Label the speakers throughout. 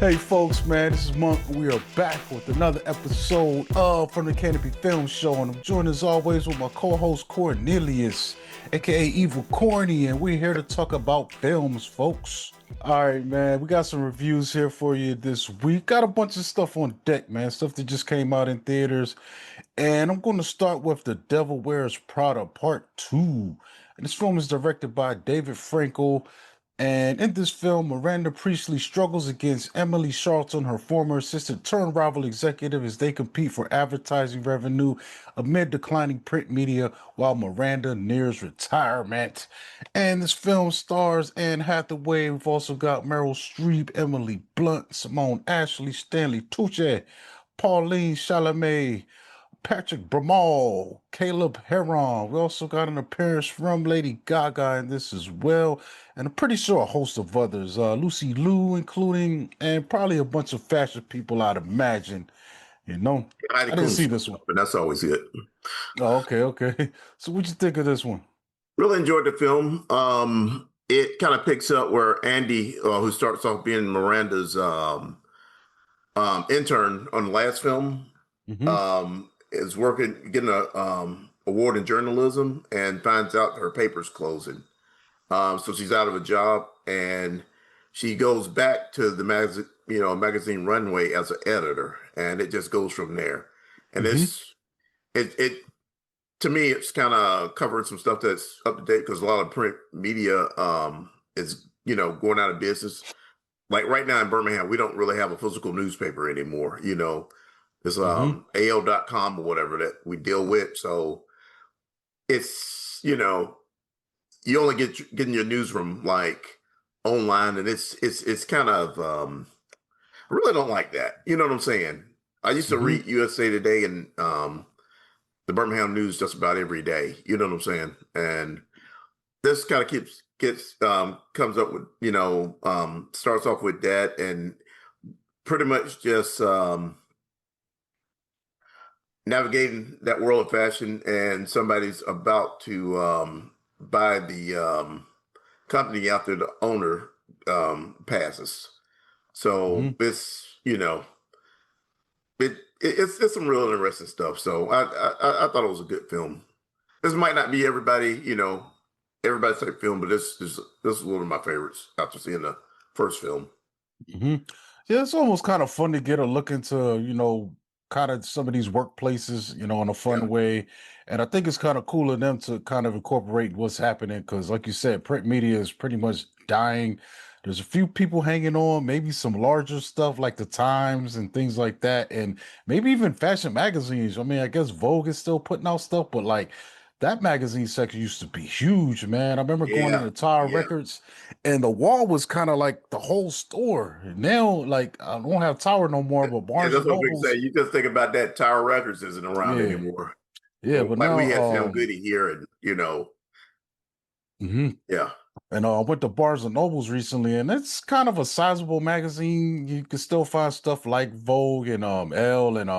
Speaker 1: Hey folks, man, this is Monk. We are back with another episode of From the Canopy Film Show, and I'm joined as always with my co-host Cornelius, aka Evil Corny, and we're here to talk about films, folks. All right, man, we got some reviews here for you this week. Got a bunch of stuff on deck, man, stuff that just came out in theaters, and I'm going to start with The Devil Wears Prada Part 2. And this film is directed by David Frankel. And in this film, Miranda Priestley struggles against Emily Charlton, her former assistant turned rival executive, as they compete for advertising revenue amid declining print media while Miranda nears retirement. And this film stars Anne Hathaway. We've also got Meryl Streep, Emily Blunt, Simone Ashley, Stanley Tucci, Pauline Chalamet, Patrick Bramal, Caleb Heron. We also got an appearance from Lady Gaga in this as well, and I'm pretty sure a host of others. Lucy Liu, including, and probably a bunch of fashion people, I'd imagine. You know,
Speaker 2: Heidi
Speaker 1: I didn't
Speaker 2: Klum
Speaker 1: see
Speaker 2: shows
Speaker 1: this one.
Speaker 2: up, and that's always good.
Speaker 1: Oh, okay, okay. So, what'd you think of this one?
Speaker 2: Really enjoyed the film. It kind of picks up where Andy, who starts off being Miranda's intern on the last film,
Speaker 1: Mm-hmm.
Speaker 2: is working, getting a award in journalism, and finds out her paper's closing. So she's out of a job, and she goes back to the magazine Runway as an editor, and it just goes from there. And
Speaker 1: Mm-hmm.
Speaker 2: it to me, it's kind of covering some stuff that's up to date because a lot of print media is going out of business. Like right now in Birmingham, we don't really have a physical newspaper anymore. It's
Speaker 1: Mm-hmm.
Speaker 2: AL.com or whatever that we deal with. So it's you only getting your news from like online, and it's kind of I really don't like that. You know what I'm saying? I used to
Speaker 1: Mm-hmm.
Speaker 2: read USA Today and the Birmingham News just about every day. You know what I'm saying? And this kind of gets comes up with starts off with that and pretty much just navigating that world of fashion, and somebody's about to buy the company after the owner passes.
Speaker 1: Mm-hmm.
Speaker 2: So it's some real interesting stuff. So I thought it was a good film. This might not be everybody's type film, but this is one of my favorites after seeing the first film.
Speaker 1: Mm-hmm. Yeah, it's almost kind of fun to get a look into, kind of some of these workplaces, in a
Speaker 2: Yeah,
Speaker 1: fun way. And I think it's kind of cool of them to kind of incorporate what's happening because, like you said, print media is pretty much dying. There's a few people hanging on, maybe some larger stuff like the Times and things like that, and maybe even fashion magazines. I mean, I guess Vogue is still putting out stuff, but like that magazine section used to be huge, man. I remember going
Speaker 2: yeah,
Speaker 1: into Tower
Speaker 2: yeah.
Speaker 1: Records and the wall was kind of like the whole store. Now, like I don't have Tower no more, but
Speaker 2: Yeah,
Speaker 1: Barnes
Speaker 2: that's
Speaker 1: and
Speaker 2: what I'm say.
Speaker 1: Nobles,
Speaker 2: You just think about that. Tower Records isn't around
Speaker 1: yeah,
Speaker 2: anymore.
Speaker 1: yeah. But
Speaker 2: Like we
Speaker 1: now,
Speaker 2: had Sam Goody here, and
Speaker 1: mhm.
Speaker 2: yeah,
Speaker 1: And I went to Barnes and Nobles recently, and it's kind of a sizable magazine. You can still find stuff like Vogue and Elle and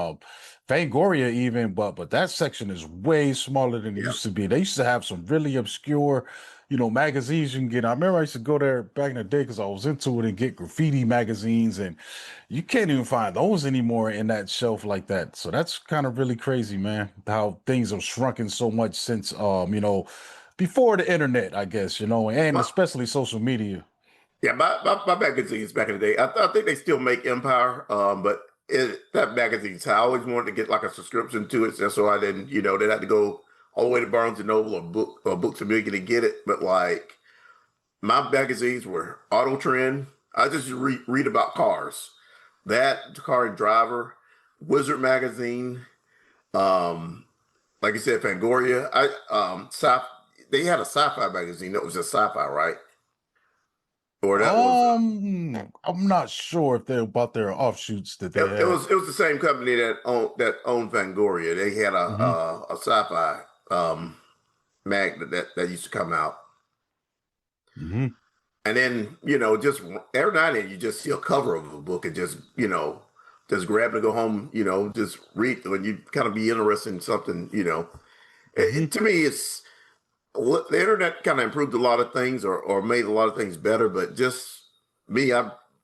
Speaker 1: Fangoria even, but that section is way smaller than it
Speaker 2: yeah.
Speaker 1: used to be. They used to have some really obscure, magazines you can get. I remember I used to go there back in the day because I was into it and get graffiti magazines, and you can't even find those anymore in that shelf like that. So that's kind of really crazy, man. How things have shrunken so much since before the internet, I guess, and
Speaker 2: My,
Speaker 1: especially social media.
Speaker 2: yeah, my magazines back in the day. I think they still make Empire, but that magazine's how I always wanted to get like a subscription to it, just so I didn't, they had to go all the way to Barnes and Noble or Books a Million to get it. But like my magazines were Auto Trend. I just read about cars. That Car and Driver, Wizard magazine, um, like you said, Fangoria. They had a sci-fi magazine that was just sci-fi, right? Or that was
Speaker 1: I'm not sure if they're about their offshoots that they had.
Speaker 2: it was the same company that owned Fangoria. They had
Speaker 1: Hmm.
Speaker 2: a sci-fi mag that used to come out,
Speaker 1: Hmm.
Speaker 2: and then just every now and then you just see a cover of a book and just grab it and go home. Just read when you kind of be interested in something.
Speaker 1: Hmm.
Speaker 2: To me, it's the internet kind of improved a lot of things or made a lot of things better, but just me,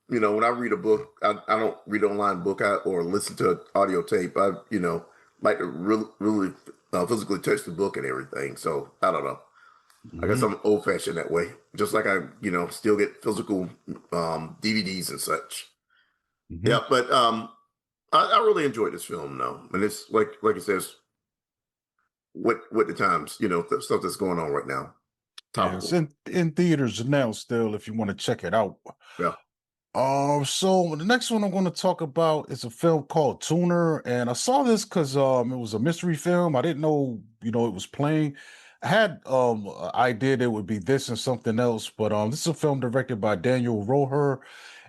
Speaker 2: when I read a book, I don't read online book or listen to audio tape. I like to really physically touch the book and everything. So I don't know. I guess
Speaker 1: Hmm.
Speaker 2: I'm old fashioned that way. Just like I still get physical DVDs and such.
Speaker 1: Hmm.
Speaker 2: Yeah, but I really enjoyed this film though, and it's like it says, what the times the stuff that's going on right now,
Speaker 1: Yeah, it's
Speaker 2: topical.
Speaker 1: in theaters now still if you want to check it out.
Speaker 2: Yeah.
Speaker 1: So the next one I'm going to talk about is a film called Tuner, and I saw this because it was a mystery film. I didn't know it was playing. I had an idea it would be this and something else, but this is a film directed by Daniel Roher,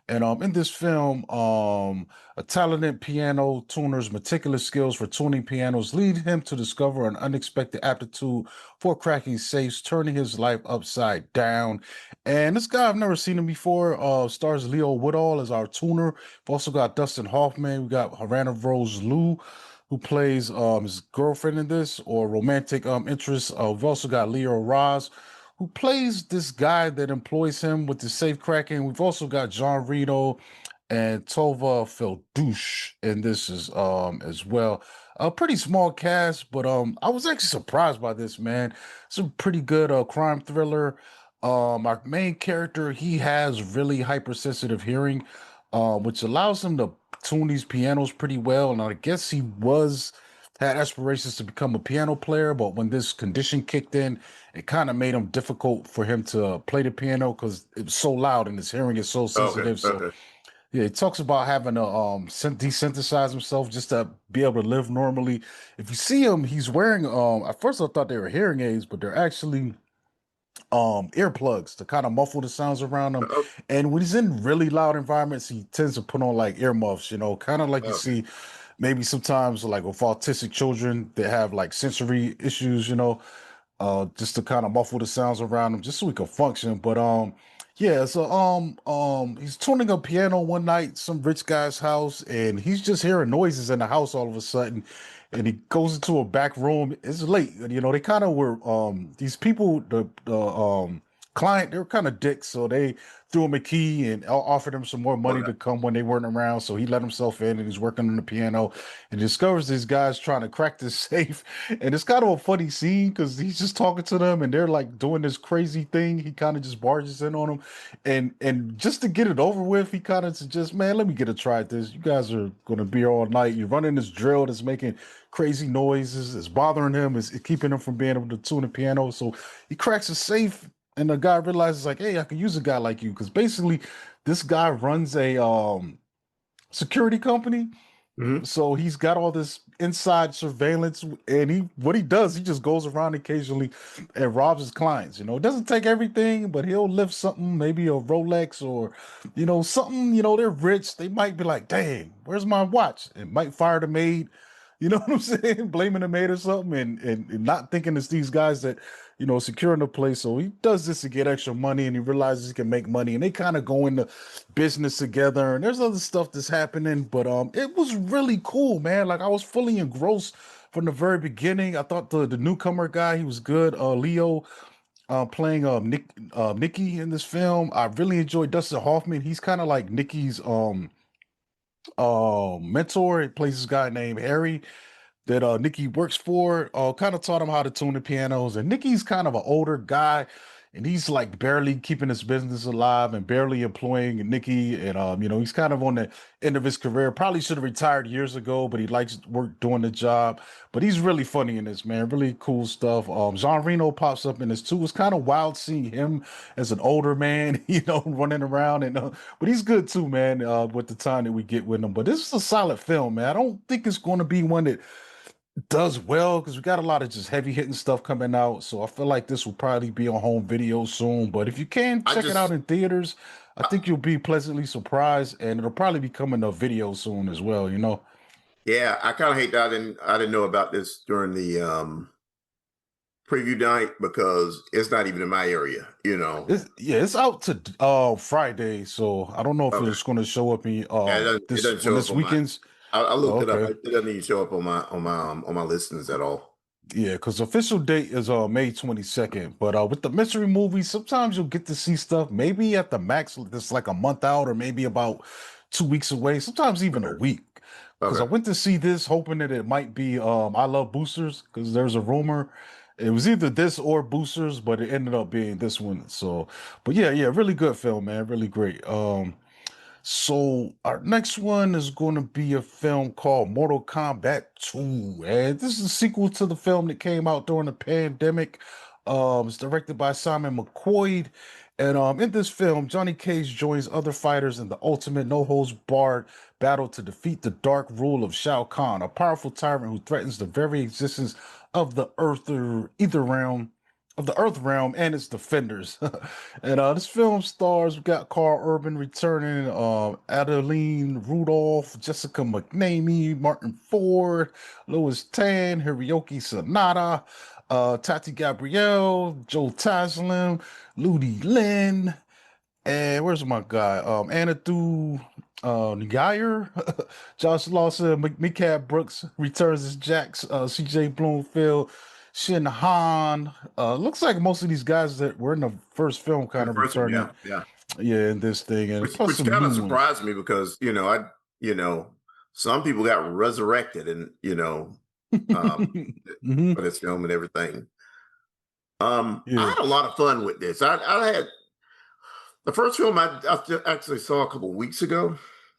Speaker 1: and in this film, a talented piano tuner's meticulous skills for tuning pianos lead him to discover an unexpected aptitude for cracking safes, turning his life upside down. And this guy, I've never seen him before. Stars Leo Woodall as our tuner. We've also got Dustin Hoffman. We got Harana Rose Liu, who plays his girlfriend in this, or romantic interest. We've also got Leo Raz, who plays this guy that employs him with the safe cracking. We've also got John Reno and Tova Feldouche in this as well. A pretty small cast, but I was actually surprised by this, man. It's a pretty good crime thriller. Our main character, he has really hypersensitive hearing, which allows him to tune these pianos pretty well. And I guess he was had aspirations to become a piano player, but when this condition kicked in, it kind of made him difficult for him to play the piano because it was so loud and his hearing is so
Speaker 2: Okay.
Speaker 1: sensitive. So
Speaker 2: Okay.
Speaker 1: yeah, he talks about having to desynthesize himself just to be able to live normally. If you see him, he's wearing at first I thought they were hearing aids, but they're actually earplugs to kind of muffle the sounds around him.
Speaker 2: Okay.
Speaker 1: And when he's in really loud environments, he tends to put on like earmuffs, kind of like you
Speaker 2: Okay.
Speaker 1: see maybe sometimes like with autistic children that have like sensory issues, just to kind of muffle the sounds around him, just so he can function. But yeah, so he's tuning a piano one night, some rich guy's house, and he's just hearing noises in the house all of a sudden. And he goes into a back room. It's late, and they kind of were these people, the client, they were kind of dicks, so they threw him a key and offered him some more money
Speaker 2: Okay.
Speaker 1: to come when they weren't around. So he let himself in, and he's working on the piano, and discovers these guys trying to crack this safe. And it's kind of a funny scene because he's just talking to them, and they're like doing this crazy thing. He kind of just barges in on them, and just to get it over with, he kind of suggests, "Man, let me get a try at this. You guys are going to be here all night. You're running this drill that's making crazy noises. It's bothering him. It's keeping him from being able to tune the piano." So he cracks a safe, and the guy realizes like, "Hey, I could use a guy like you," because basically, this guy runs a security company,
Speaker 2: Hmm.
Speaker 1: so he's got all this inside surveillance, and what he does, he just goes around occasionally and robs his clients. It doesn't take everything, but he'll lift something, maybe a Rolex or something. They're rich. They might be like, "Dang, where's my watch?" It might fire the maid. You know what I'm saying? Blaming the maid or something, and not thinking it's these guys that securing the place. So he does this to get extra money, and he realizes he can make money, and they kind of go into business together. And there's other stuff that's happening, but it was really cool, man. Like I was fully engrossed from the very beginning. I thought the newcomer guy, he was good. Leo, playing Nikki in this film. I really enjoyed Dustin Hoffman. He's kind of like Nikki's mentor. He plays this guy named Harry that Nikki works for, kind of taught him how to tune the pianos. And Nikki's kind of an older guy, and he's like barely keeping his business alive and barely employing Nikki. And he's kind of on the end of his career. Probably should have retired years ago, but he likes work doing the job. But he's really funny in this, man. Really cool stuff. Jean Reno pops up in this too. It's kind of wild seeing him as an older man, running around and but he's good too, man. With the time that we get with him. But this is a solid film, man. I don't think it's going to be one that does well because we got a lot of just heavy hitting stuff coming out. So I feel like this will probably be on home video soon. But if you can
Speaker 2: I
Speaker 1: check it out
Speaker 2: just
Speaker 1: in theaters, I
Speaker 2: I,
Speaker 1: think you'll be pleasantly surprised, and it'll probably be coming to video soon as well.
Speaker 2: yeah, I kind of hate that I didn't know about this during the preview night because it's not even in my area.
Speaker 1: It's out to Friday, so I don't know if
Speaker 2: Okay.
Speaker 1: it's going to show up in
Speaker 2: Yeah, it
Speaker 1: this
Speaker 2: doesn't
Speaker 1: when
Speaker 2: show up
Speaker 1: this
Speaker 2: on my.
Speaker 1: weekend's.
Speaker 2: I
Speaker 1: Oh,
Speaker 2: looked it up.
Speaker 1: okay.
Speaker 2: It doesn't even show up on my listings at all.
Speaker 1: Yeah, because official date is May 22nd. But with the mystery movies, sometimes you'll get to see stuff maybe at the max that's like a month out or maybe about 2 weeks away, sometimes even a
Speaker 2: Okay.
Speaker 1: week. Because I
Speaker 2: Okay.
Speaker 1: went to see this hoping that it might be I Love Boosters, because there's a rumor. It was either this or Boosters, but it ended up being this one. So, but yeah, yeah, really good film, man. Really great. So our next one is going to be a film called Mortal Kombat 2. And this is a sequel to the film that came out during the pandemic. It's directed by Simon McQuoid. And in this film, Johnny Cage joins other fighters in the ultimate no-holds-barred battle to defeat the dark rule of Shao Kahn, a powerful tyrant who threatens the very existence of the Earth or either realm of the Earth realm and its defenders. And this film stars, we got Carl Urban returning, Adeline Rudolph, Jessica McNamee, Martin Ford, Louis Tan, Hiroyuki Sanada, Tati Gabrielle, Joe Taslim, Ludi Lin, and where's my guy? Anadu Geyer, Josh Lawson, Micab Brooks returns as Jax, CJ Bloomfield, Shin Han. Looks like most of these guys that were in the first film
Speaker 2: In
Speaker 1: kind
Speaker 2: the
Speaker 1: of
Speaker 2: first one,
Speaker 1: returning,
Speaker 2: yeah, yeah.
Speaker 1: yeah, in this thing, and plus
Speaker 2: Which
Speaker 1: some
Speaker 2: kind
Speaker 1: new
Speaker 2: of
Speaker 1: ones.
Speaker 2: surprised me because you know some people got resurrected and um
Speaker 1: Hmm.
Speaker 2: for this film and everything. I
Speaker 1: Yeah.
Speaker 2: had a lot of fun with this. I had the first film actually saw a couple weeks ago.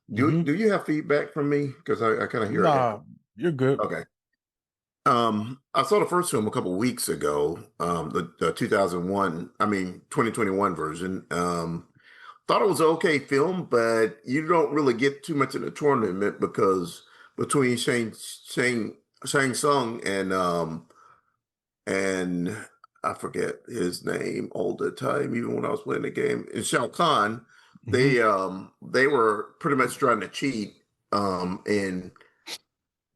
Speaker 1: Hmm.
Speaker 2: Do you have feedback from me? Because I kind of hear an
Speaker 1: Nah,
Speaker 2: echo.
Speaker 1: you're good.
Speaker 2: Okay. I saw the first film a couple weeks ago, the 2001, I mean 2021 version. Thought it was an okay film, but you don't really get too much in the tournament because between Shang Tsung and I forget his name all the time, even when I was playing the game, and Shao Kahn,
Speaker 1: Hmm.
Speaker 2: they were pretty much trying to cheat and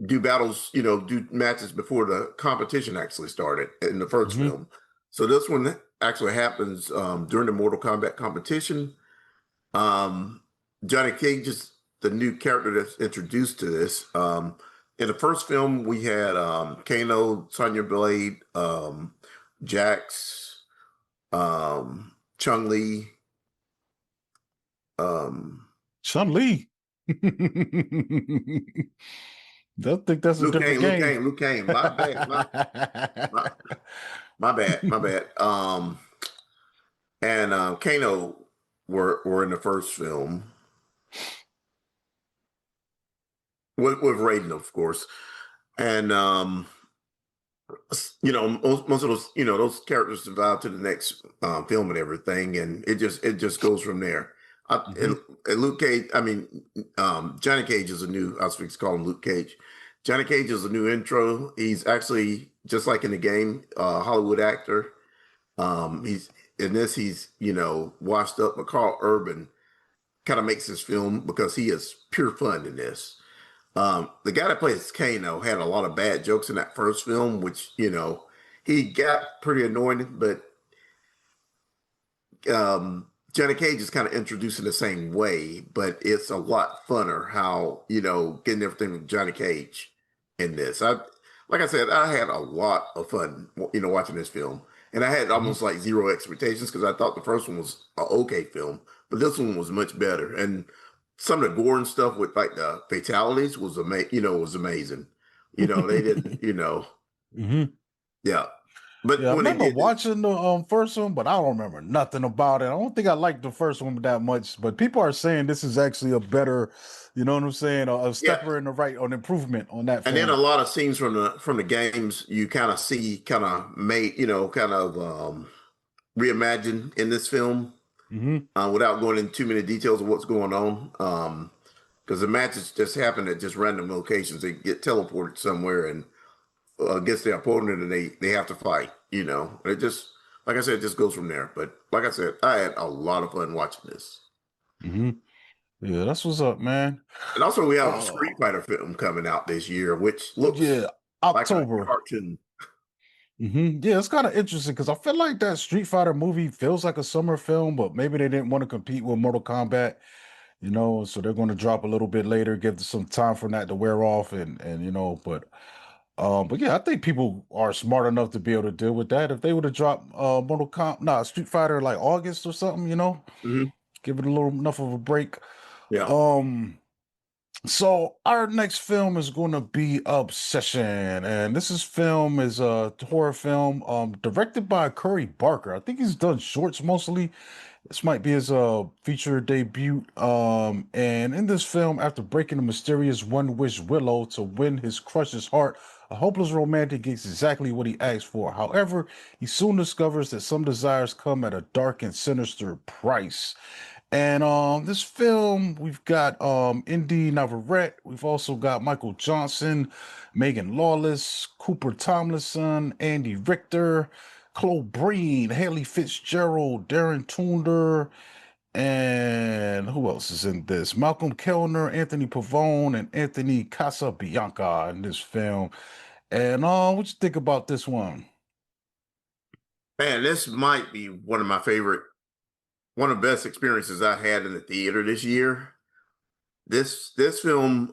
Speaker 2: do battles, do matches before the competition actually started in the first
Speaker 1: Hmm.
Speaker 2: film. So this one actually happens during the Mortal Kombat competition. Um, Johnny Cage is the new character that's introduced to this. In the first film, we had Kano, Sonya Blade, Jax, Chung Li, um,
Speaker 1: Chun Li. I think that's a different game.
Speaker 2: Luke Kane. My bad, my, my bad. And Kano were in the first film with Raiden, of course, and most of those those characters survive to the next film and everything, and it just goes from there.
Speaker 1: Hmm.
Speaker 2: Luke Cage, I mean, Johnny Cage is a new. I was supposed to call him Luke Cage. Johnny Cage is a new intro. He's actually just like in the game, Hollywood actor. He's in this. He's washed up. But Carl Urban kind of makes this film because he is pure fun in this. The guy that plays Kano had a lot of bad jokes in that first film, which he got pretty annoying. But Johnny Cage is kind of introduced in the same way, but it's a lot funner how getting everything with Johnny Cage in this. Like I said, I had a lot of fun watching this film, and I had
Speaker 1: Hmm.
Speaker 2: almost like zero expectations because I thought the first one was an okay film, but this one was much better. And some of the gore and stuff with like the fatalities was amazing. They didn't,
Speaker 1: Hmm.
Speaker 2: yeah. But
Speaker 1: Yeah, I
Speaker 2: when they
Speaker 1: remember
Speaker 2: did it,
Speaker 1: watching the first one, but I don't remember nothing about it. I don't think I liked the first one that much, but people are saying this is actually a better, you know what I'm saying, a
Speaker 2: yeah.
Speaker 1: stepper in the right, an improvement on that
Speaker 2: And then a
Speaker 1: film.
Speaker 2: lot of scenes from the games you kind of see kind of made, kind of reimagined in this film
Speaker 1: Hmm.
Speaker 2: without going into too many details of what's going on. Because the matches just happen at just random locations. They get teleported somewhere and against their opponent, and they have to fight. It just like I said, it just goes from there. But like I said, I had a lot of fun watching this.
Speaker 1: Hmm. Yeah, that's what's up, man.
Speaker 2: And also, we have a Street
Speaker 1: Oh,
Speaker 2: Fighter film coming out this year, which looks
Speaker 1: yeah,
Speaker 2: like a
Speaker 1: October.
Speaker 2: cartoon.
Speaker 1: Yeah, it's kind of interesting because I feel like that Street Fighter movie feels like a summer film, but maybe they didn't want to compete with Mortal Kombat, so they're going to drop a little bit later, give some time for that to wear off, and but. But yeah, I think people are smart enough to be able to deal with that. If they would have dropped Street Fighter like August or something,
Speaker 2: Hmm.
Speaker 1: give it a little enough of a break.
Speaker 2: Yeah.
Speaker 1: Um, so our next film is going to be Obsession, and film is a horror film, directed by Curry Barker. I think he's done shorts mostly. This might be his feature debut. And in this film, after breaking the mysterious One Wish Willow to win his crush's heart, a hopeless romantic gets exactly what he asked for. However, he soon discovers that some desires come at a dark and sinister price. And this film, we've got Indy Navarrete. We've also got Michael Johnson, Megan Lawless, Cooper Tomlinson, Andy Richter, Chloe Breen, Haley Fitzgerald, Darren Tunder, and who else is in this? Malcolm Kellner, Anthony Pavone, and Anthony Casabianca in this film. And what you think about this one?
Speaker 2: Man, this might be one of the best experiences I had in the theater this year. This film,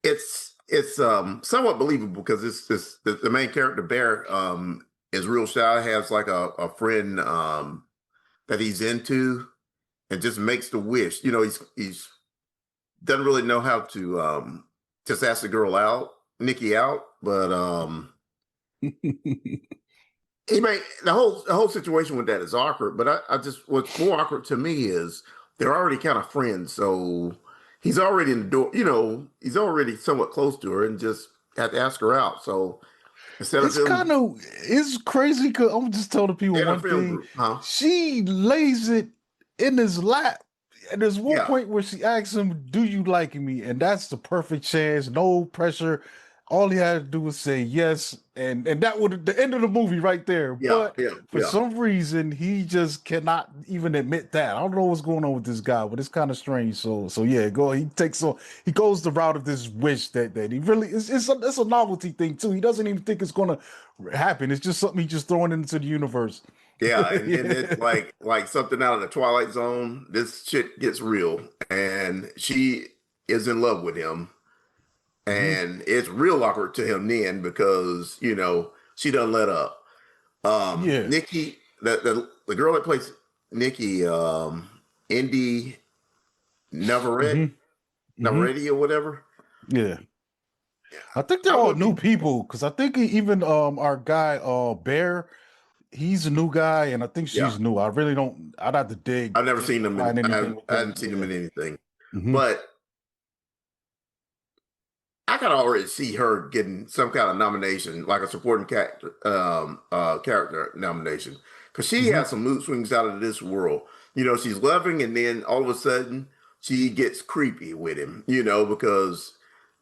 Speaker 2: it's somewhat believable because the main character Bear is real shy, has like a friend that he's into, and just makes the wish. He's doesn't really know how to just ask the girl out, Nikki out, but he made the whole situation with that is awkward. But I just what's more awkward to me is they're already kind of friends, so he's already in the door. He's already somewhat close to her, and just had to ask her out. So instead of
Speaker 1: It's
Speaker 2: him
Speaker 1: kind of it's crazy because I'm just telling people
Speaker 2: in a
Speaker 1: one
Speaker 2: film
Speaker 1: thing.
Speaker 2: group, huh?
Speaker 1: She lays it in his lap. And there's one
Speaker 2: Yeah,
Speaker 1: point where she asks him, "Do you like me?" And that's the perfect chance, no pressure. All he had to do was say yes, and that would the end of the movie right there.
Speaker 2: yeah,
Speaker 1: But
Speaker 2: yeah,
Speaker 1: for
Speaker 2: yeah.
Speaker 1: some reason, he just cannot even admit that. I don't know what's going on with this guy, but it's kind of strange. So yeah, go. He goes the route of this wish that he really it's a novelty thing too. He doesn't even think it's gonna happen. It's just something he's just throwing into the universe.
Speaker 2: Yeah, and
Speaker 1: Yeah.
Speaker 2: it's like something out of the Twilight Zone. This shit gets real, and she is in love with him,
Speaker 1: Mhm.
Speaker 2: and it's real awkward to him then because she doesn't let up.
Speaker 1: Yeah.
Speaker 2: Nikki, the girl that plays Nikki, Indy Navarrete,
Speaker 1: Hmm. Hmm.
Speaker 2: Navarrete or whatever.
Speaker 1: Yeah.
Speaker 2: Yeah,
Speaker 1: I think they're
Speaker 2: I
Speaker 1: all
Speaker 2: would
Speaker 1: new
Speaker 2: be.
Speaker 1: people because I think even our guy Bear, he's a new guy, and I think
Speaker 2: Yeah,
Speaker 1: she's new. I really don't. I'd have to dig
Speaker 2: I've never
Speaker 1: in
Speaker 2: seen
Speaker 1: to
Speaker 2: them in.
Speaker 1: find
Speaker 2: I
Speaker 1: anything
Speaker 2: haven't,
Speaker 1: with
Speaker 2: I
Speaker 1: them.
Speaker 2: haven't seen them
Speaker 1: Yeah.
Speaker 2: in anything,
Speaker 1: Hmm.
Speaker 2: but I can already see her getting some kind of nomination, like a supporting character nomination, because she
Speaker 1: Hmm.
Speaker 2: has some mood swings out of this world. She's loving, and then all of a sudden she gets creepy with him. Because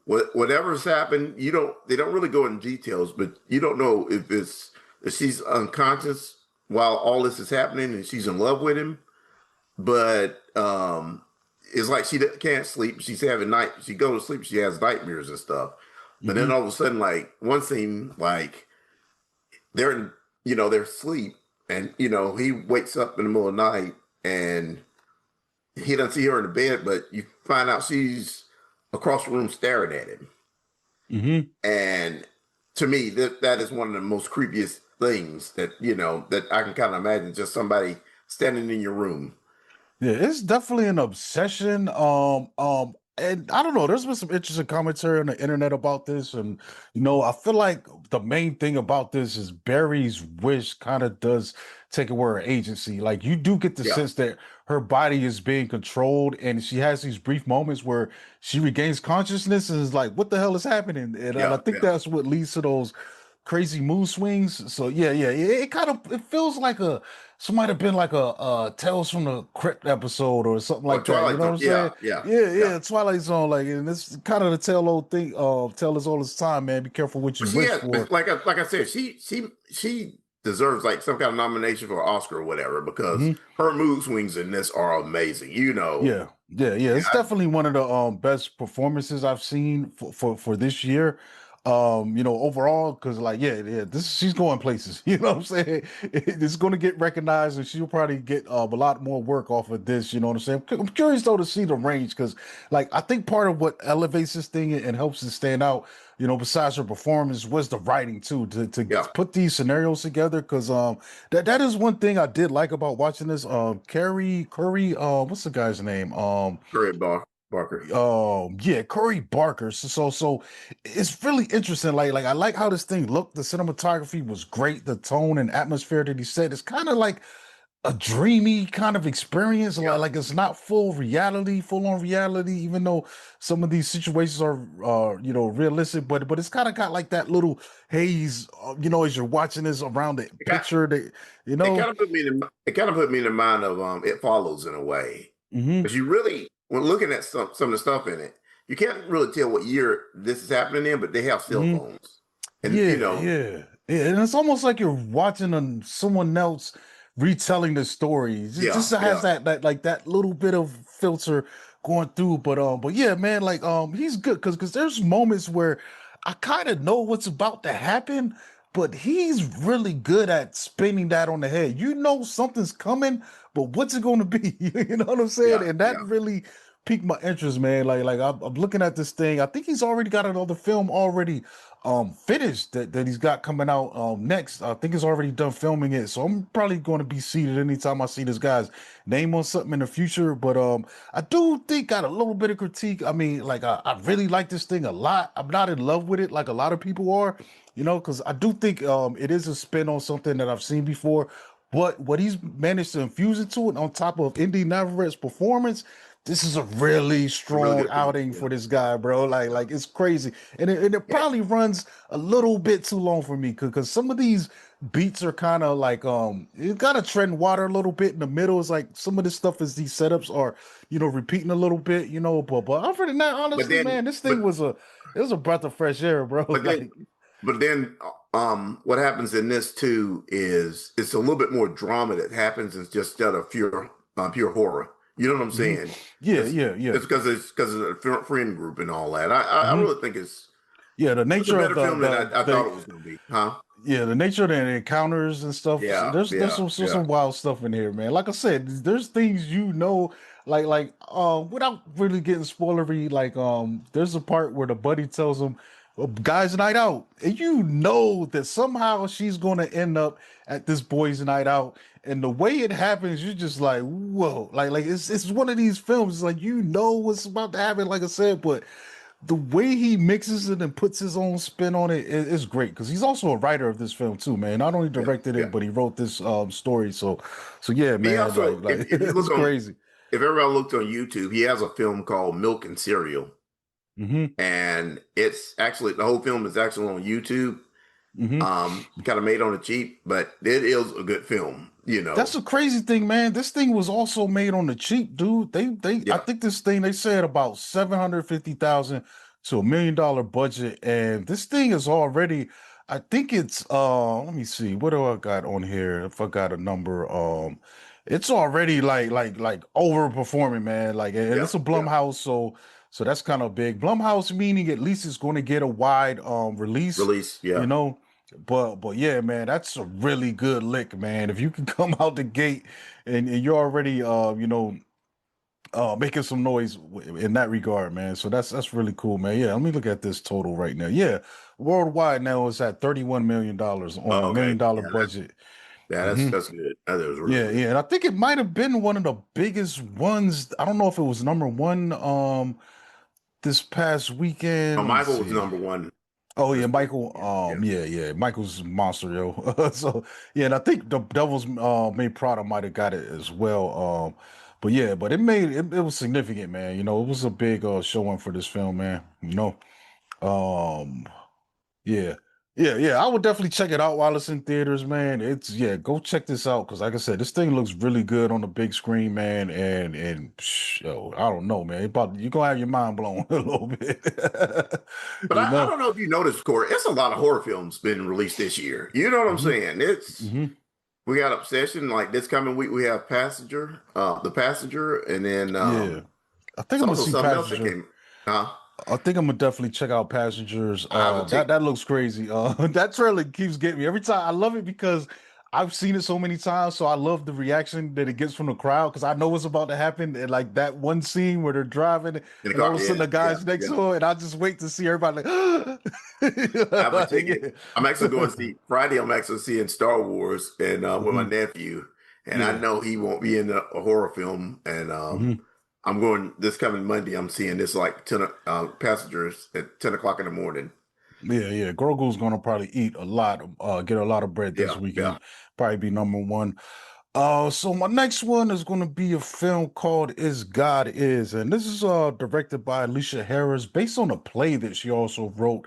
Speaker 2: whatever's happened, they don't really go in details, but you don't know if she's unconscious while all this is happening, and she's in love with him, but it's like can't sleep. She's having night. She goes to sleep. She has nightmares and stuff. But then
Speaker 1: Hmm.
Speaker 2: all of a sudden, like one scene, like they're in, they're asleep, and he wakes up in the middle of the night, and he doesn't see her in the bed, but you find out she's across the room staring at him.
Speaker 1: Hmm.
Speaker 2: And to me, that is one of the most creepiest things that I can kind of imagine. Just somebody standing in your room.
Speaker 1: Yeah, it's definitely an obsession. And I don't know. There's been some interesting commentary on the internet about this, and I feel like the main thing about this is Barry's wish kind of does take away her agency. Like you do get the
Speaker 2: Yeah,
Speaker 1: sense that her body is being controlled, and she has these brief moments where she regains consciousness and is like, "What the hell is happening?" And I
Speaker 2: yeah,
Speaker 1: think
Speaker 2: yeah.
Speaker 1: that's what leads to those crazy mood swings. So yeah, yeah, it kind of it feels like might have been like a Tales from the Crypt episode or something
Speaker 2: Or
Speaker 1: like that. You
Speaker 2: Twilight
Speaker 1: know what
Speaker 2: Zone.
Speaker 1: I'm
Speaker 2: Yeah,
Speaker 1: saying?
Speaker 2: yeah,
Speaker 1: Yeah,
Speaker 2: yeah.
Speaker 1: yeah, Twilight Zone. Like, and it's kind of the tell old thing. Tell us all this time, man. Be careful what
Speaker 2: But
Speaker 1: you
Speaker 2: she
Speaker 1: wish
Speaker 2: has,
Speaker 1: for.
Speaker 2: like I said, she deserves like some kind of nomination for an Oscar or whatever because
Speaker 1: Hmm.
Speaker 2: her mood swings in this are amazing.
Speaker 1: Yeah, yeah, yeah.
Speaker 2: Yeah,
Speaker 1: It's definitely one of the best performances I've seen for this year. overall, because like, yeah, she's going places. You know what I'm saying? It's going to get recognized, and she'll probably get a lot more work off of this. You know what I'm saying? I'm curious though to see the range, because like I think part of what elevates this thing and helps it stand out, besides her performance, was the writing too, to
Speaker 2: Yeah,
Speaker 1: put these scenarios together. Because that is one thing I did like about watching this. Carrie Curry, what's the guy's name?
Speaker 2: Barker.
Speaker 1: Yeah, Curry Barker. So it's really interesting. Like I like how this thing looked. The cinematography was great. The tone and atmosphere that he said, it's kind of like a dreamy kind of experience.
Speaker 2: Yeah,
Speaker 1: Like it's not full on reality, even though some of these situations are realistic, but it's kind of got like that little haze, as you're watching this around the
Speaker 2: it got
Speaker 1: picture that, you
Speaker 2: it
Speaker 1: know.
Speaker 2: kind of put me in it kind of put me in the mind of It Follows in a way,
Speaker 1: Hmm.
Speaker 2: because you really, when looking at some of the stuff in it, you can't really tell what year this is happening in, but they have cell
Speaker 1: Hmm.
Speaker 2: phones, and
Speaker 1: Yeah, yeah, and it's almost like you're watching someone else retelling the story. Just has
Speaker 2: yeah.
Speaker 1: that like that little bit of filter going through. But yeah, man, like he's good because there's moments where I kind of know what's about to happen, but he's really good at spinning that on the head. You know something's coming, but what's it going to be? You know what I'm saying?
Speaker 2: Yeah,
Speaker 1: And that
Speaker 2: yeah.
Speaker 1: really piqued my interest, man. Like I'm looking at this thing. I think he's already got another film already finished that he's got coming out next. I think he's already done filming it, so I'm probably going to be seated anytime I see this guy's name on something in the future. But I do think got a little bit of critique. I mean, like I really like this thing a lot. I'm not in love with it like a lot of people are, because I do think it is a spin on something that I've seen before. But what he's managed to infuse into it on top of Indy Navarrette's performance, this is a really
Speaker 2: A really
Speaker 1: strong
Speaker 2: good film.
Speaker 1: outing
Speaker 2: Yeah,
Speaker 1: for this
Speaker 2: yeah,
Speaker 1: guy, bro. Like,
Speaker 2: yeah.
Speaker 1: like it's crazy, and it
Speaker 2: Yeah.
Speaker 1: probably runs a little bit too long for me because some of these beats are kind of like it got to tread water a little bit in the middle. It's like some of this stuff is these setups are repeating a little bit, but other than that,
Speaker 2: But
Speaker 1: honestly,
Speaker 2: then,
Speaker 1: man, this
Speaker 2: but
Speaker 1: thing was a breath of fresh air, bro.
Speaker 2: but then,
Speaker 1: Like,
Speaker 2: but then, what happens in this too is it's a little bit more drama that happens instead of pure horror. You know what I'm
Speaker 1: mhm.
Speaker 2: saying?
Speaker 1: Yeah,
Speaker 2: It's
Speaker 1: yeah, yeah.
Speaker 2: it's because of the friend group and all that. I
Speaker 1: Hmm.
Speaker 2: really think
Speaker 1: Yeah, the
Speaker 2: it's a
Speaker 1: nature of
Speaker 2: better film than I thought
Speaker 1: the
Speaker 2: it was going to be. Huh?
Speaker 1: yeah, the nature of the encounters and stuff.
Speaker 2: Yeah,
Speaker 1: There's
Speaker 2: yeah, yeah.
Speaker 1: some wild stuff in here, man. Like I said, there's things without really getting spoilery. Like there's a part where the buddy tells him, "Guys' night out," and you know that somehow she's going to end up at this boys' night out. And the way it happens, you're just like, whoa, like it's one of these films. It's like what's about to happen. Like I said, but the way he mixes it and puts his own spin on it is great because he's also a writer of this film too, man. Not only
Speaker 2: Yeah,
Speaker 1: directed
Speaker 2: yeah.
Speaker 1: it, but he wrote this story. So yeah,
Speaker 2: He
Speaker 1: man,
Speaker 2: also,
Speaker 1: like
Speaker 2: if you
Speaker 1: it's
Speaker 2: look on,
Speaker 1: crazy.
Speaker 2: if everybody looked on YouTube, he has a film called Milk and Cereal,
Speaker 1: Hmm.
Speaker 2: and it's actually the whole film is actually on YouTube.
Speaker 1: Hmm.
Speaker 2: Kind of made on the cheap, but it is a good film.
Speaker 1: That's the crazy thing, man. This thing was also made on the cheap, dude. I
Speaker 2: Yeah.
Speaker 1: think this thing they said about 750,000 to $1 million budget, and this thing is already. I think it's let me see, what do I got on here? If I got a number, it's already like overperforming, man. Like, and
Speaker 2: Yeah,
Speaker 1: it's a
Speaker 2: yeah.
Speaker 1: Blumhouse, so that's kind of big. Blumhouse meaning at least it's going to get a wide release,
Speaker 2: Release.
Speaker 1: you
Speaker 2: Yeah.
Speaker 1: know. But yeah, man, that's a really good lick, man. If you can come out the gate and you're already making some noise in that regard, man. So that's really cool, man. Yeah, let me look at this total right now. Yeah, worldwide now is at $31 million on a
Speaker 2: Oh, okay.
Speaker 1: $1 million
Speaker 2: Yeah,
Speaker 1: budget.
Speaker 2: that's
Speaker 1: Hmm.
Speaker 2: that's good. That was really
Speaker 1: Yeah,
Speaker 2: good.
Speaker 1: yeah, and I think it might have been one of the biggest ones. I don't know if it was number one this past weekend. Let me
Speaker 2: Michael was
Speaker 1: see.
Speaker 2: number one
Speaker 1: Oh yeah,
Speaker 2: this past
Speaker 1: Michael.
Speaker 2: weekend. Yeah.
Speaker 1: Yeah, Michael's a monster, yo. So yeah, and I think the Devil's made Prada might have got it as well. But yeah, but it was significant, man. It was a big showing for this film, man. Um, yeah, yeah. I would definitely check it out while it's in theaters, man. Go check this out because, like I said, this thing looks really good on the big screen, man. Yo, I don't know, man. You're gonna have your mind blown a little bit,
Speaker 2: But
Speaker 1: you
Speaker 2: I
Speaker 1: know.
Speaker 2: don't know if you noticed, Corey, it's a lot of horror films been released this year. You know what I'm
Speaker 1: Hmm.
Speaker 2: saying? We got Obsession, like this coming week we have The Passenger, and then
Speaker 1: Yeah, I think
Speaker 2: it's
Speaker 1: I'm gonna
Speaker 2: also
Speaker 1: see
Speaker 2: something else that
Speaker 1: Passenger.
Speaker 2: came. Huh?
Speaker 1: I think I'm gonna definitely check out Passengers.
Speaker 2: I would take.
Speaker 1: That looks crazy. That trailer keeps getting me every time. I love it because I've seen it so many times, so I love the reaction that it gets from the crowd because I know what's about to happen. And like that one scene where they're driving,
Speaker 2: In the
Speaker 1: and all
Speaker 2: car.
Speaker 1: of a sudden
Speaker 2: Yeah,
Speaker 1: the
Speaker 2: yeah,
Speaker 1: guy's next
Speaker 2: yeah.
Speaker 1: to her, and I just wait to see everybody like,
Speaker 2: I would take it.
Speaker 1: yeah,
Speaker 2: I'm actually going to see Friday. I'm actually seeing Star Wars and with my
Speaker 1: hmm
Speaker 2: nephew, and I
Speaker 1: yeah,
Speaker 2: know he won't be in a horror film. And
Speaker 1: hmm
Speaker 2: I'm going this coming Monday. I'm seeing this like Passengers at 10 o'clock in the morning.
Speaker 1: yeah. Grogu's gonna probably eat a lot, get a lot of bread this
Speaker 2: Yeah, yeah.
Speaker 1: weekend. Probably be number one. So my next one is going to be a film called Is God Is, and this is directed by Alicia Harris, based on a play that she also wrote.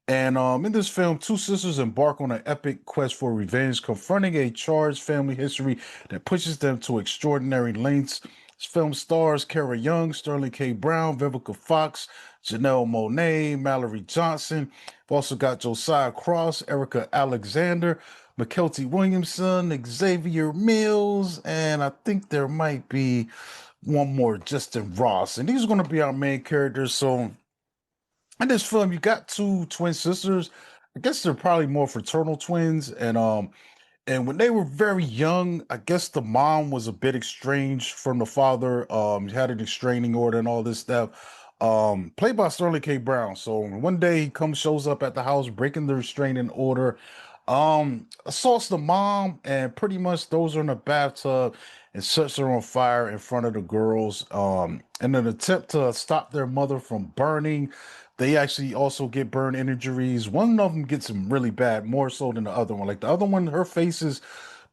Speaker 1: And in this film, two sisters embark on an epic quest for revenge, confronting a charged family history that pushes them to extraordinary lengths. This film stars Kara Young, Sterling K. Brown, Vivica Fox, Janelle Monáe, Mallory Johnson. We've also got Josiah Cross, Erica Alexander, McKelty Williamson, Xavier Mills, and I think there might be one more, Justin Ross. And these are going to be our main characters. So in this film, you got two twin sisters. I guess they're probably more fraternal twins, and when they were very young, I guess the mom was a bit estranged from the father. Had an estraining order and all this stuff. Played by Sterling K. Brown. So one day he shows up at the house, breaking the restraining order, assaults the mom, and pretty much throws her in a bathtub and sets her on fire in front of the girls. In an attempt to stop their mother from burning, they actually also get burn injuries. One of them gets them really bad, more so than the other one. Like the other one, her face is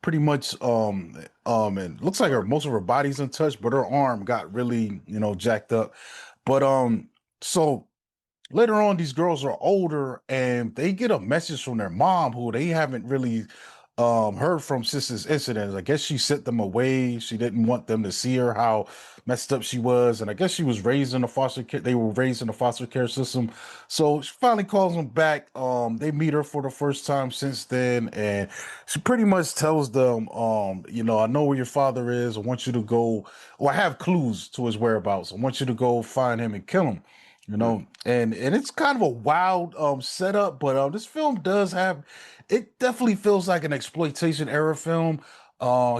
Speaker 1: pretty much and looks like her most of her body's untouched, but her arm got really, jacked up. But so later on, these girls are older and they get a message from their mom who they haven't really heard from since this incident. I guess she sent them away. She didn't want them to see her, how messed up she was. And I guess she was raised in a foster care. They were raised in a foster care system. So she finally calls them back. They meet her for the first time since then. And she pretty much tells them, I know where your father is. I want you to go, or I have clues to his whereabouts. I want you to go find him and kill him. And it's kind of a wild setup, but this film does have, it definitely feels like an exploitation era film.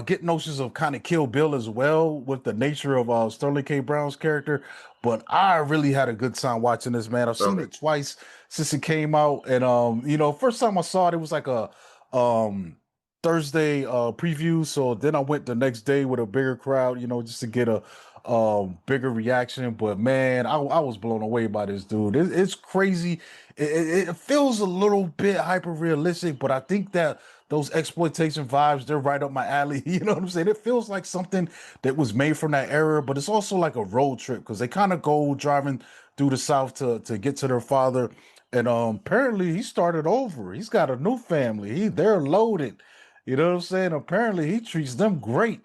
Speaker 1: Get notions of kind of Kill Bill as well with the nature of Sterling K. Brown's character. But I really had a good time watching this, man. I've seen
Speaker 2: Okay.
Speaker 1: it twice since it came out, and first time I saw it, it was like a Thursday preview. So then I went the next day with a bigger crowd, just to get a bigger reaction. But man, I was blown away by this dude. It's crazy. It feels a little bit hyper realistic, but I think that those exploitation vibes, they're right up my alley. You know what I'm saying? It feels like something that was made from that era, but it's also like a road trip because they kind of go driving through the South to get to their father. And apparently he started over. He's got a new family. They're loaded. You know what I'm saying? Apparently he treats them great,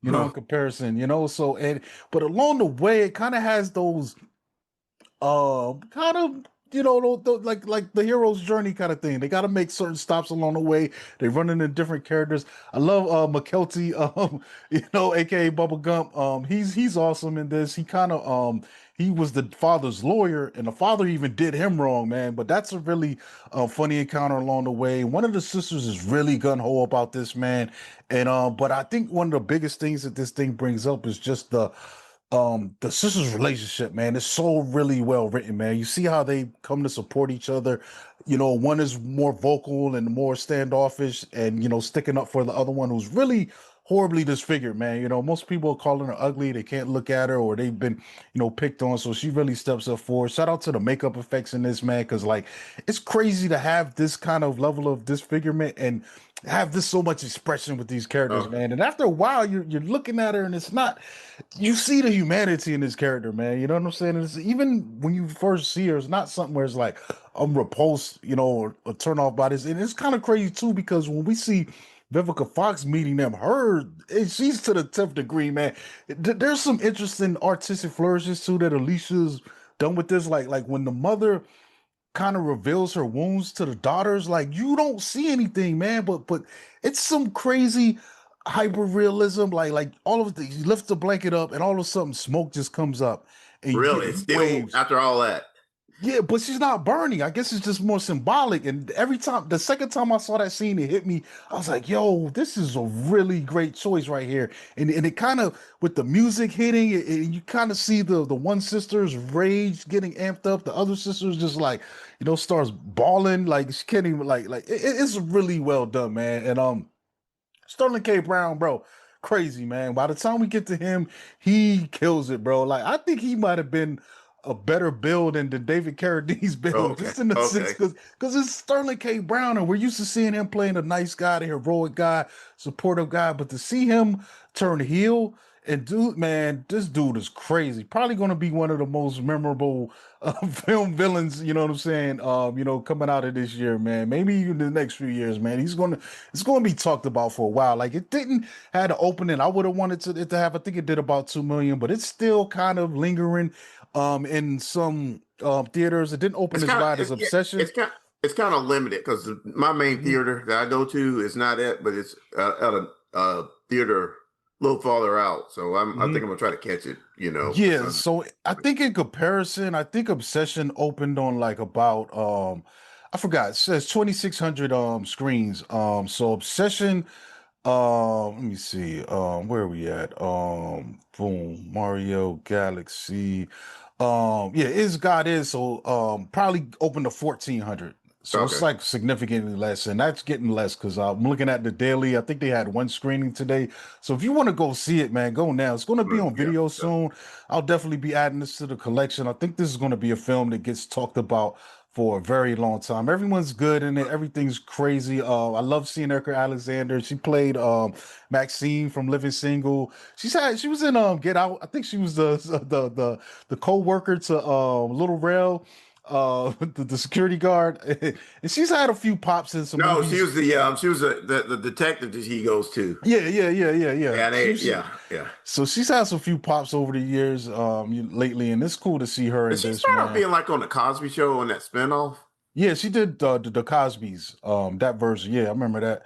Speaker 1: in
Speaker 2: Huh.
Speaker 1: comparison, so but along the way it kind of has those kind of like the hero's journey kind of thing. They got to make certain stops along the way. They run into different characters. I love McKelty, aka Bubba Gump. He's awesome in this. He kind of he was the father's lawyer, and the father even did him wrong, man. But that's a really funny encounter along the way. One of the sisters is really gun ho about this, man. And but I think one of the biggest things that this thing brings up is just the sisters relationship, man. It's so really well written, man. You see how they come to support each other. One is more vocal and more standoffish and sticking up for the other one who's really horribly disfigured, man. Most people are calling her ugly. They can't look at her, or they've been picked on. So she really steps up forward. Shout out to the makeup effects in this, man, because like it's crazy to have this kind of level of disfigurement and have this so much expression with these characters,
Speaker 2: Okay.
Speaker 1: man. And after a while, you're looking at her, and it's not. You see the humanity in this character, man. You know what I'm saying? It's, even when you first see her, it's not something where it's like I'm repulsed, or turn off by this. And it's kind of crazy too because when we see Vivica Fox meeting them, she's to the 10th degree, man. There's some interesting artistic flourishes too that Alicia's done with this, like when the mother kind of reveals her wounds to the daughters. Like you don't see anything, man, but it's some crazy hyper realism. Like all of the he lifts the blanket up, and all of a sudden smoke just comes up, and you get
Speaker 2: Really?
Speaker 1: heat
Speaker 2: Still
Speaker 1: waves.
Speaker 2: after all that?
Speaker 1: Yeah, but she's not burning. I guess it's just more symbolic. And every time, the second time I saw that scene, it hit me. I was like, yo, this is a really great choice right here. And it kind of, with the music hitting, you kind of see the one sister's rage getting amped up. The other sister's just like, starts bawling. Like she can't even it's really well done, man. And Sterling K. Brown, bro, crazy, man. By the time we get to him, he kills it, bro. Like I think he might have been a better build than the David Carradine's
Speaker 2: Oh,
Speaker 1: build,
Speaker 2: okay,
Speaker 1: just in the sense
Speaker 2: okay.
Speaker 1: because it's Sterling K. Brown, and we're used to seeing him playing the nice guy, the heroic guy, supportive guy. But to see him turn heel and dude, man, this dude is crazy. Probably going to be one of the most memorable film villains. You know what I'm saying? Coming out of this year, man. Maybe even the next few years, man. It's going to be talked about for a while. Like it didn't had an opening. I would have wanted it to have. I think it did about 2 million, but it's still kind of lingering in some theaters. It didn't open
Speaker 2: It's
Speaker 1: as
Speaker 2: kind
Speaker 1: wide as
Speaker 2: of yeah,
Speaker 1: Obsession.
Speaker 2: it's kind of limited because my main
Speaker 1: Mhm.
Speaker 2: theater that I go to is not it, but it's at a theater a little farther out. So I think I'm gonna try to catch it.
Speaker 1: Yeah, so I think in comparison, I think Obsession opened on like about I forgot, it says 2,600 screens. So Obsession, let me see, where are we at? Boom, Mario Galaxy. Yeah, Is God Is, so probably opened to 1,400. So it's
Speaker 2: Okay.
Speaker 1: like significantly less, and that's getting less because I'm looking at the daily. I think they had one screening today. So if you want to go see it, man, go now. It's going to be on
Speaker 2: Yeah.
Speaker 1: video
Speaker 2: Yeah.
Speaker 1: soon. I'll definitely be adding this to the collection. I think this is going to be a film that gets talked about for a very long time. Everyone's good in it. Everything's crazy. I love seeing Erica Alexander. She played Maxine from Living Single. She was in Get Out. I think she was the co-worker to Little Rail, the security guard. And she's had a few pops in some
Speaker 2: No, she
Speaker 1: movies.
Speaker 2: was she was the detective that he goes to.
Speaker 1: Yeah.
Speaker 2: Yeah,
Speaker 1: She
Speaker 2: yeah, yeah.
Speaker 1: so she's had some few pops over the years lately, and it's cool to see her
Speaker 2: Did
Speaker 1: in
Speaker 2: she
Speaker 1: this,
Speaker 2: start off
Speaker 1: man.
Speaker 2: being like on the Cosby Show on that spinoff?
Speaker 1: Yeah, she did the Cosby's that version. Yeah, I remember that.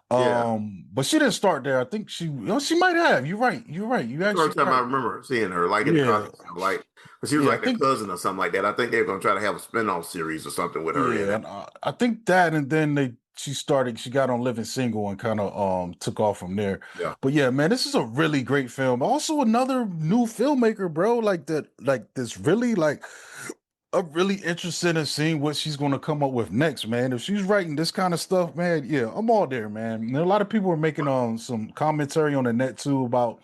Speaker 2: Yeah,
Speaker 1: But she didn't start there. I think she might have. You're right. You're right. You
Speaker 2: that's the
Speaker 1: actually
Speaker 2: first time I
Speaker 1: right.
Speaker 2: remember seeing her, like in the
Speaker 1: Yeah,
Speaker 2: Cosby Show, like 'cause she was
Speaker 1: yeah. I
Speaker 2: like the
Speaker 1: think
Speaker 2: cousin or something like that. I think they were gonna try to have a spinoff series or something with her in
Speaker 1: yeah,
Speaker 2: it.
Speaker 1: and I think that, and then she got on Living Single and kind of took off from there.
Speaker 2: Yeah.
Speaker 1: But yeah, man, this is a really great film. Also, another new filmmaker, bro. Like that, like this really like. I'm really interested in seeing what she's going to come up with next, man. If she's writing this kind of stuff, man, yeah, I'm all there, man. And a lot of people are making some commentary on the net too about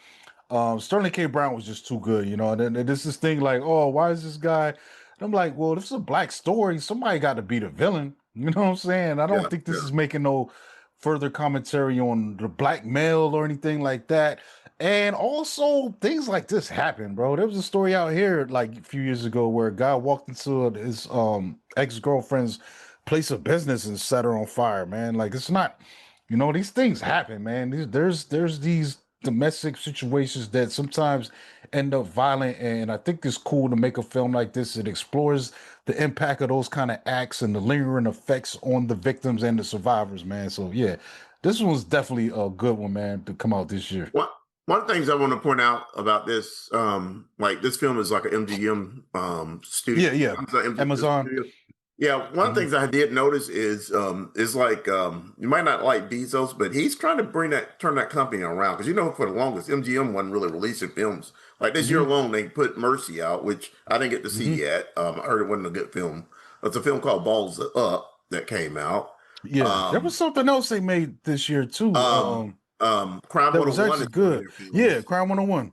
Speaker 1: Sterling K. Brown was just too good, and then there's this thing like, oh, why is this guy? And I'm like, well, this is a black story. Somebody got to be the villain. You know what I'm saying? I don't
Speaker 2: Yeah,
Speaker 1: think this
Speaker 2: yeah.
Speaker 1: is making no further commentary on the black male or anything like that. And also, things like this happen, bro. There was a story out here like a few years ago where a guy walked into his ex-girlfriend's place of business and set her on fire, man. Like it's not, these things happen, man. There's these domestic situations that sometimes end up violent, and I think it's cool to make a film like this. It explores the impact of those kind of acts and the lingering effects on the victims and the survivors, man. So yeah, this one's definitely a good one, man, to come out this year.
Speaker 2: One of the things I want to point out about this, like this film is like an MGM studio.
Speaker 1: Yeah. Amazon.
Speaker 2: Studio. Yeah, one of the
Speaker 1: Mhm.
Speaker 2: things I did notice is like you might not like Bezos, but he's trying to turn that company around because for the longest MGM wasn't really releasing films. Like this year
Speaker 1: Mhm.
Speaker 2: alone, they put Mercy out, which I didn't get to see
Speaker 1: Mhm.
Speaker 2: yet. I heard it wasn't a good film. It's a film called Balls Up that came out.
Speaker 1: Yeah, there was
Speaker 2: Um,
Speaker 1: something else they made this year too.
Speaker 2: Crime
Speaker 1: That was
Speaker 2: 101
Speaker 1: actually
Speaker 2: is one of
Speaker 1: good.
Speaker 2: their
Speaker 1: Yeah,
Speaker 2: films.
Speaker 1: Crime 101.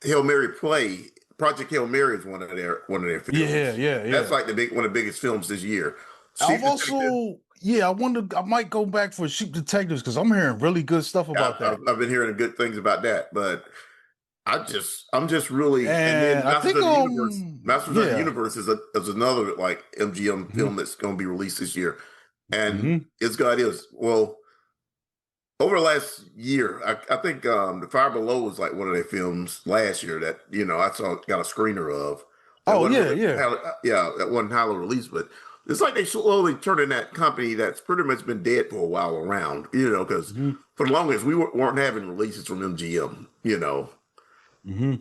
Speaker 2: Hail Mary Play, Project Hail Mary is one of their
Speaker 1: Yeah,
Speaker 2: films.
Speaker 1: yeah,
Speaker 2: That's
Speaker 1: yeah.
Speaker 2: like one of the biggest films this year.
Speaker 1: I've
Speaker 2: Sheep Detective.
Speaker 1: also, yeah, I wonder, I might go back for Sheep Detectives because I'm hearing really good stuff about
Speaker 2: I've,
Speaker 1: that.
Speaker 2: I've been hearing good things about that, but I'm just really, and then
Speaker 1: And I think,
Speaker 2: Masters of the
Speaker 1: yeah.
Speaker 2: Universe is another like MGM
Speaker 1: Hmm.
Speaker 2: film that's going to be released this year, and
Speaker 1: Hmm.
Speaker 2: it's got is well over the last year. I think The Fire Below was like one of their films last year that I saw got a screener of that
Speaker 1: Oh,
Speaker 2: wasn't
Speaker 1: yeah,
Speaker 2: really
Speaker 1: yeah.
Speaker 2: yeah, that wasn't highly released, but it's like they slowly turning that company that's pretty much been dead for a while around, because
Speaker 1: Hmm.
Speaker 2: for the longest weren't having releases from MGM.
Speaker 1: Hmm.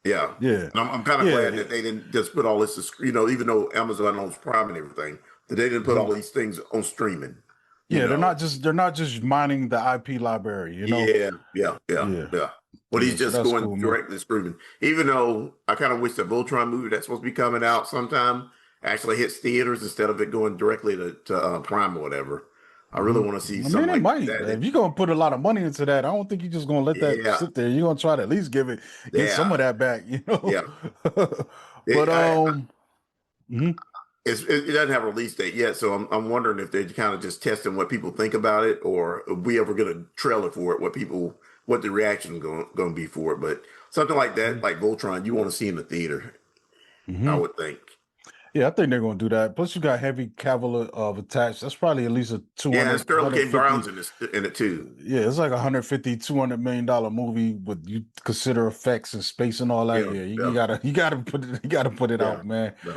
Speaker 2: Yeah.
Speaker 1: Yeah,
Speaker 2: And I'm kind of
Speaker 1: yeah,
Speaker 2: glad
Speaker 1: yeah.
Speaker 2: that they didn't just put all this, even though Amazon owns Prime and everything, that they didn't put all
Speaker 1: Mhm.
Speaker 2: these things on streaming. You
Speaker 1: Yeah,
Speaker 2: know.
Speaker 1: they're not just mining the IP library, you know.
Speaker 2: Yeah, yeah, yeah,
Speaker 1: Yeah,
Speaker 2: yeah. But
Speaker 1: yeah.
Speaker 2: he's
Speaker 1: So
Speaker 2: just
Speaker 1: that's
Speaker 2: going
Speaker 1: cool, man.
Speaker 2: directly streaming. Even though I kind of wish the Voltron movie that's supposed to be coming out sometime actually hits theaters instead of it going directly to Prime or whatever. I really
Speaker 1: Hmm.
Speaker 2: want to see
Speaker 1: I mean,
Speaker 2: something
Speaker 1: it
Speaker 2: like
Speaker 1: might.
Speaker 2: that.
Speaker 1: If you're gonna put a lot of money into that, I don't think you're just gonna let that
Speaker 2: Yeah,
Speaker 1: sit there. You're gonna try to at least get some
Speaker 2: yeah,
Speaker 1: of that back, you know.
Speaker 2: yeah.
Speaker 1: But
Speaker 2: It,
Speaker 1: mhm.
Speaker 2: it doesn't have a release date yet, so I'm wondering if they're kind of just testing what people think about it, or if we ever get a trailer for it, what the reaction going to be for it. But something like that, like Voltron, you want to see in the theater, I
Speaker 1: Hmm.
Speaker 2: would think.
Speaker 1: Yeah, I think they're gonna do that. Plus, you got heavy cavalry of attached. That's probably at least a
Speaker 2: Yeah, and
Speaker 1: 200,
Speaker 2: Sterling K. Brown's in it too.
Speaker 1: Yeah, it's like 150, $200 million movie, but you consider effects and space and all that.
Speaker 2: Yeah,
Speaker 1: Yeah,
Speaker 2: yeah,
Speaker 1: you gotta put it, you gotta put it
Speaker 2: yeah,
Speaker 1: out, man.
Speaker 2: yeah.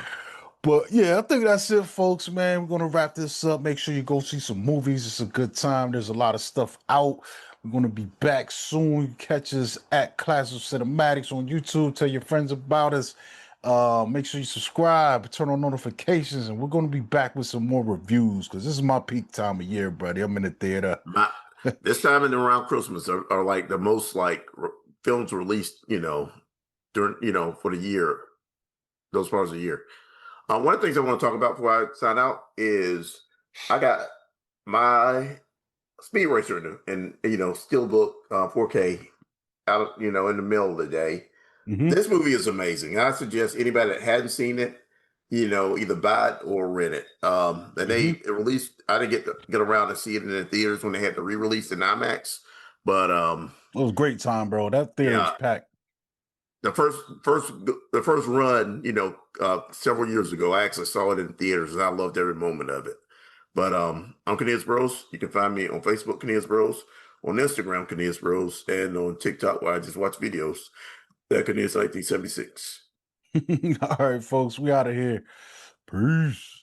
Speaker 1: But yeah, I think that's it, folks, man. We're gonna wrap this up. Make sure you go see some movies. It's a good time. There's a lot of stuff out. We're gonna be back soon. Catch us at Class of Cinematics on YouTube. Tell your friends about us. Make sure you subscribe, turn on notifications, and we're gonna be back with some more reviews because this is my peak time of year, buddy. I'm in the theater.
Speaker 2: My, this time and around Christmas are like the most films released, during for the year, those parts of the year. One of the things I want to talk about before I sign out is I got my Speed Racer and Steelbook 4K out, in the middle of the day.
Speaker 1: Hmm.
Speaker 2: This movie is amazing. I suggest anybody that hadn't seen it, either buy it or rent it. And
Speaker 1: Hmm.
Speaker 2: they released. I didn't get around to see it in the theaters when they had to re-release in IMAX, but
Speaker 1: It was a great time, bro. That theater was
Speaker 2: yeah,
Speaker 1: packed.
Speaker 2: the first run, several years ago, I actually saw it in theaters, and I loved every moment of it. But I'm Cornelius Bros. You can find me on Facebook, Cornelius Bros, on Instagram, Cornelius Bros, and on TikTok, where I just watch videos. That Cornelius 1976.
Speaker 1: All right, folks, we out of here. Peace.